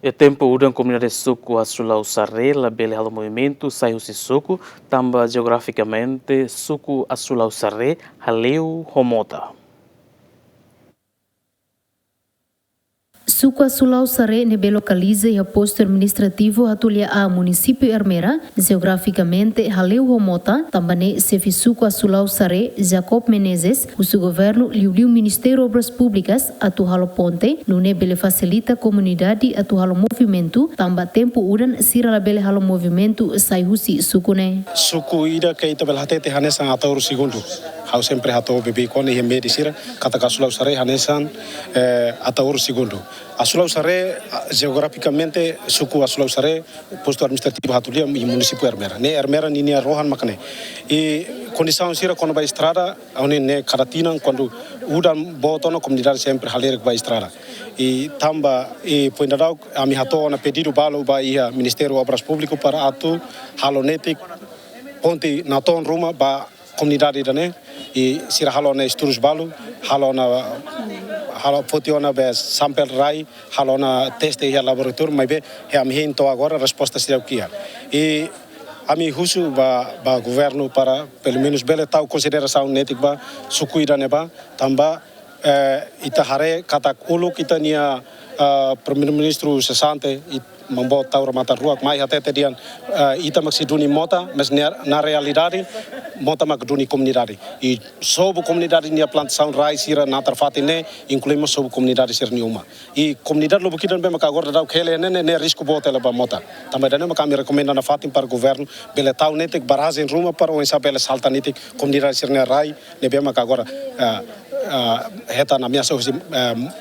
E tempo udang comunidade suku asulau sare labele halo movimento saiu si suku tamba geograficamente suku asulau sare haleu homota. Suku Asulau Sare nebe localiza e posto administrativo atulia a município Ermera, geograficamente Haleu Homota, também sefi Suku Asulau Sare, Jacob Menezes, o seu governo liu Ministério Obras Públicas atu halo ponte, no nebe facilita a comunidade atu halo movimento, tamba tempo uran sira labele halo movimento saihusi sukune. Suku ida que ita belhatete hanesan atauru segundo. Hau sempre hatou bebe kone e medi sira kata Asulau Sare hanesan atauru segundo. Asulau Sare geograficamente suku Asulau Sare posto administrativo hatulia e município Ermera. Ne Ermera ni rohan makane. E condição sira quando vai estrada, aonde ne Caratina quando udam botono comunidade sempre haler vai estrada. E tamba e poindadau ami hatou na pedido balo ba ia Ministério Obras Públicas para atu halonetic ponte na ton ruma ba comunidade dane e sira halona esturus balu halona halo fotiona be sampel rai halona teste e laboratório mas be he am hinto agora resposta sira o kia e ami husu ba governo para pelo menos bele tau consideração netic ba sukuida neba tamba itahare katak uluk itania primeiro-ministro cessante mambo taura mata ruak mai até terian ita maksiduni mota mas na realidade mota makduni comunidade e sob comunidade nia plantação rai sira na tarfatine incluímos sob comunidade sir niuma e comunidade lobo kidan be makagor dau khele ne risco botela ba mota também dane makami recomenda na fatim para governo bele tau netek barazen ruma para o insabele salta netek comunidade sir ne rai ne be makagora na minha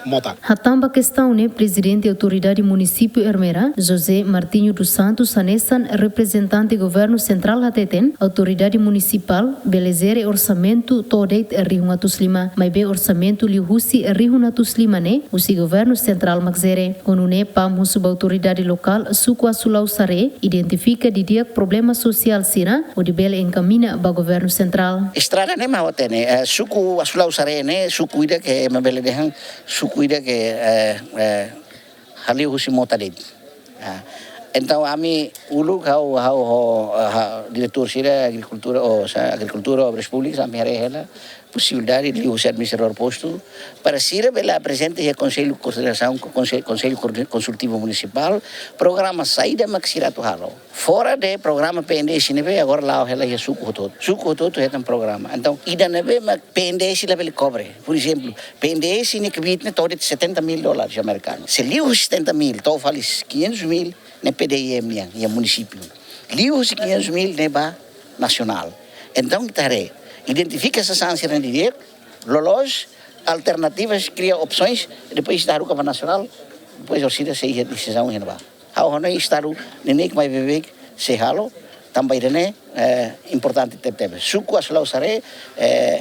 mota. Hatamba questão né presidente da autoridade município Ermera José Martinho dos Santos Sanessan representante governo central hateten autoridade municipal belezere orçamento todeit Rihungatus Lima mas be orçamento lihusi Rihungatus Lima né o governo central maxere onune pam husuba autoridade local suku Asulau Sare identifica de dia problema social sira o de bele encaminha ba governo central. Estrada né maotene suku Asulau Sare né sukuida que mabele dehan sukuida que haleu husi mota ded. Então ami ulu hau diretor sira agricultura obras públicas ami rehela possibilidade de o administrador posto para sira bela presente e conselho de coordenação conselho consultivo municipal programa saída maxirato halo fora de programa PNDS nebe agora lá ela é suco todo é um programa então ida nebe PNDS level cobre por exemplo PNDS ne que todo $70 mil americanos se liu $70 mil to falis $500 mil ne PDM e município liu $500 mil ne ba nacional então tare identifica essa sanção de dinheiro, lolos, alternativas, cria opções, depois está o Câmara Nacional, depois a Orcida se ia decisão em Nova. Há não está o neném que vai viver se halo, também é importante ter teve. Suco Asulau Sare,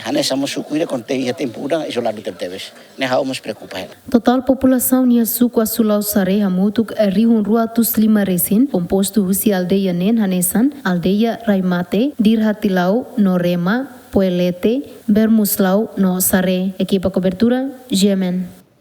hanessamos suco ira quando tem tempo da isolado ter teve. Ne há nos preocupa ela. Total população nia Suco Asulau Sare hamutuk rihun ruatus lima resin composto husi aldeia nen hanessan aldeia Raimate Dirhatilau Norema Poelete, Bermuslau, no Sare. Equipa cobertura, GMN.